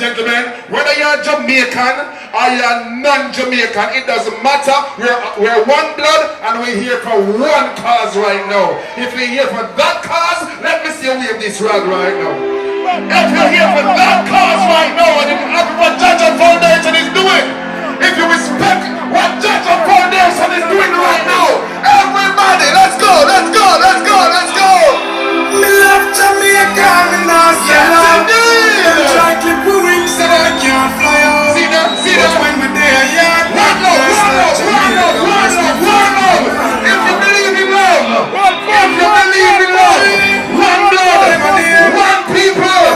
gentlemen, whether you're Jamaican or you're non-Jamaican, it doesn't matter. We're one blood and we're here for one cause right now. If you're here for that cause, let me see you wave this rag right now. If you're here for that cause right now and if you're happy what JAHJAH Foundation is doing, if you respect what JAHJAH Foundation is doing right now, everybody, let's go, let's go, let's go, let's go. Me love Jamaica, me not say love. Them try clip we wings so I can't fly out. See them, see them. But when we there, yeah, one love. If you believe in love, if you believe in love, one blood, one people,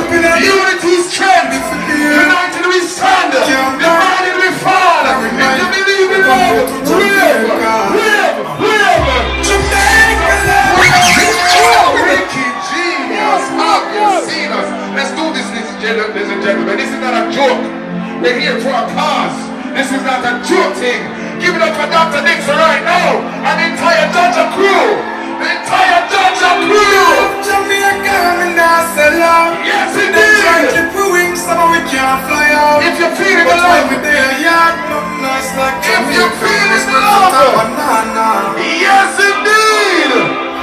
unity, strength, united we stand, divided we fall. If you believe in love, live. Jamaica love. Wicked genius, have you seen us? Let's do this, ladies and gentlemen. This is not a joke. We're here for a cause. This is not a joke thing. Give it up for Dr. Dixon right now and the entire JAHJAH crew. The entire JAHJAH crew. Jamaica, me not say love. Yes, Them try indeed. clip we wings so we can't fly out. If you feel the But when love, we there, yeah, nothing nice like if you Jamaica. feel It's the not a love, banana. yes, indeed.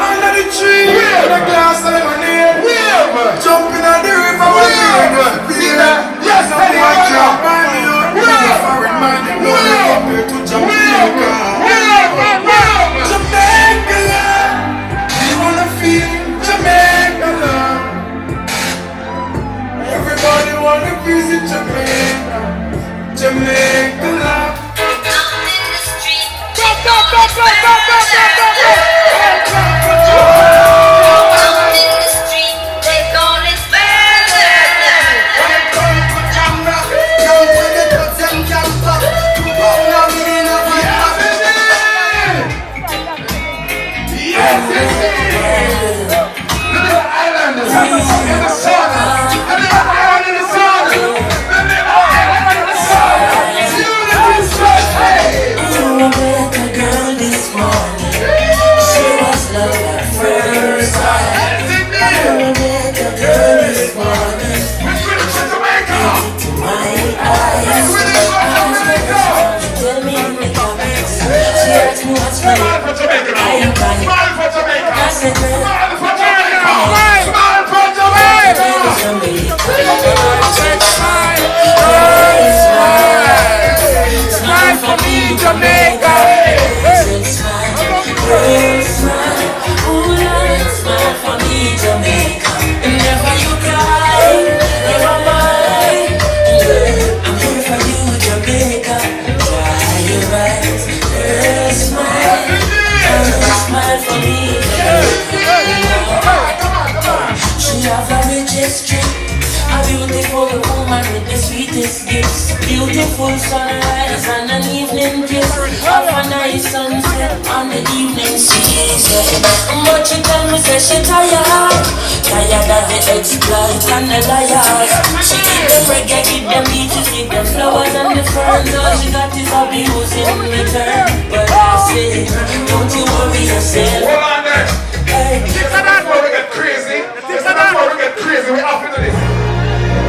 Under the tree, Wave. with a glass of lemonade. Wave. Jumping on the river, Wave. See that? Yes, no one Wave. can buy me out. Wave. Foreign mind, you know Wave. me compared to Jamaica. Jamaica love. You wanna feel Jamaica love. Everybody wanna visit Jamaica. Jamaica love. Beautiful sunrise and an evening kiss of a nice sunset on the evening season. But she tell me say she tired of the exploits and the liars. She give them reggae, give them beaches, give them flowers and the ferns. All she got is abuse in return. But I say, don't you worry yourself. Hold on there. This is not where we get crazy. This is not where we get crazy. We're up into this.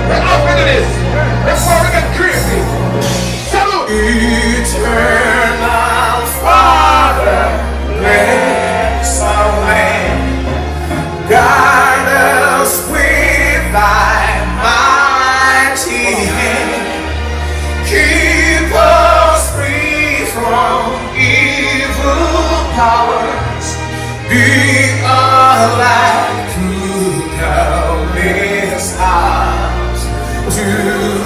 We're up into this. That's why we get crazy. Salute. Eternal Father, bless our land. Guide us with thy mighty hand. Keep us free from evil powers. Be alive through countless hours. To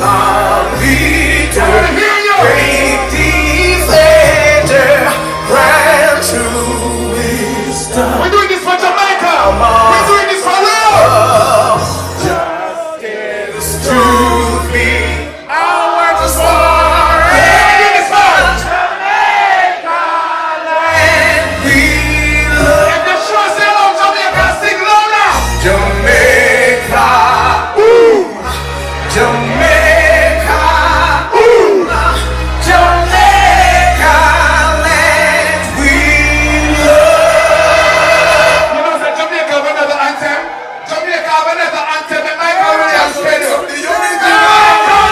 our leader, great defender, grant true wisdom. We're doing this for Jamaica. We're doing this for love. Justice, truth be ours forever. Jamaica land we love. If you sure say love Jamaica, sing louder. Jamaica, ooh, Jamaica, ooh, Jamaica land we love. You know that Jamaica have another anthem? Jamaica have another anthem that Michael Williams played. The unity.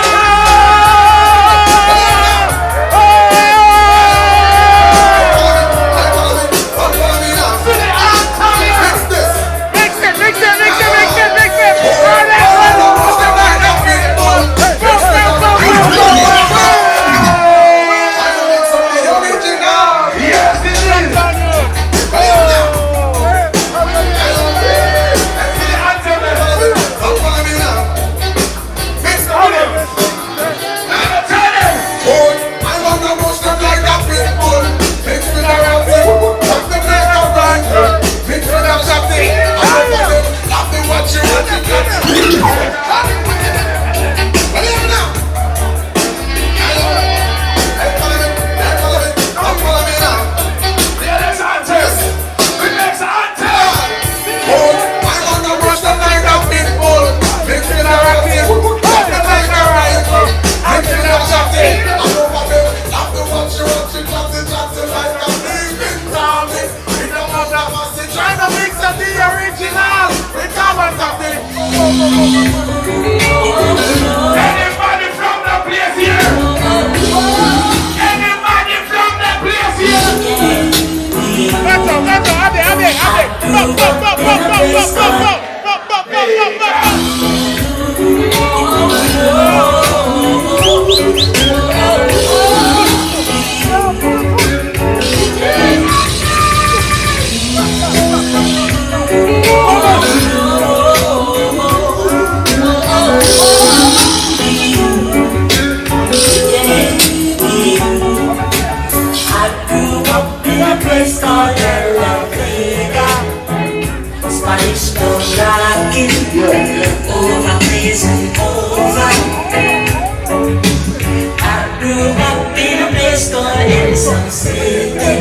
city.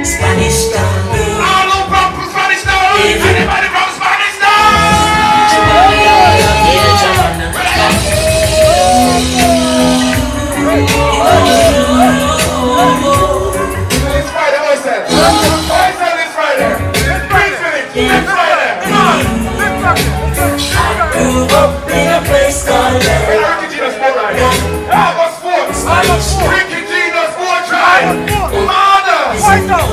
Spanish Town. All no from Spanish Town. Anybody from Spanish Town? It's Friday, what is that? What is that this Friday? It's Friday. It's Friday. Come on. I grew up in a place called Ricky G does sport right here. What's sports? Ricky G does sport right. Mother. White down.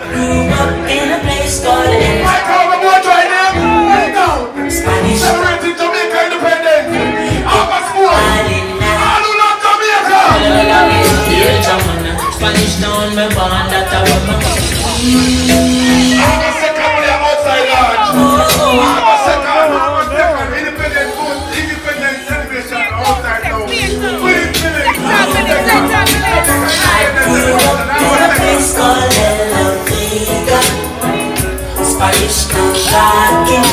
grew up in a place called White down, the boy right there. White down. Spanish Celebrating Jamaica independence. What's sports? All who love Jamaica. Spanish Town, me born, that I was my I'm a second when I'm outside large. I'm a second. Independent food, independent celebration outside now. place called Jamaica. Spanish Town, shocking.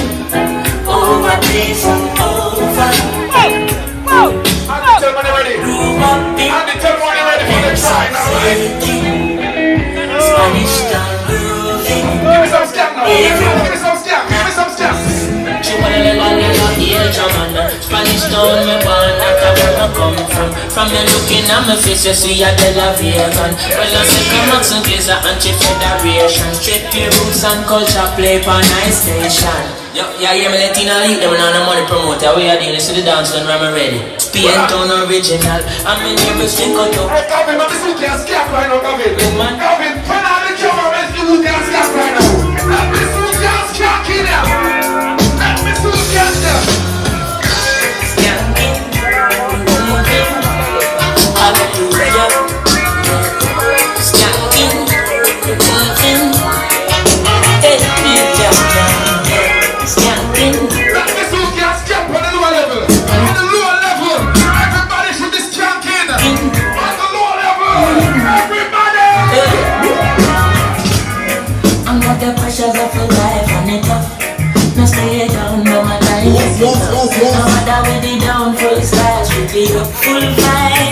Over days and over. Tell me ready. Grew up in Andy, tell me when you're ready for the try now, right? Spanish Town, grooving. Give me some scam now. Give me some scam. Give me some scam. Spanish Town, me born, that's where I come from. From me looking at my face, you see a television. Well, I say come on, some glazer and chief federation. Straight to roots and culture, play for nice station. Yeah, me letting all eat them and all the money promoter. We are dealing to the dance when I'm ready. Spain Town original, I'm in here with string cut up. Hey, Calvin, but this who can scam right now, Calvin. Man. Calvin, turn on the camera, let's see who can scam right now. Let me see who can scam here. Let me see who can scam. Skanking, moving, hallelujah. Skanking, moving, hey, JAHJAH. Skanking. Let me see who can scam on the lower level. On the lower level, everybody should be skanking. On the lower level, everybody. Under the pressures of life and it tough. No stay down, no matter if it's tough. No matter with the down full stars, we be up full vibe.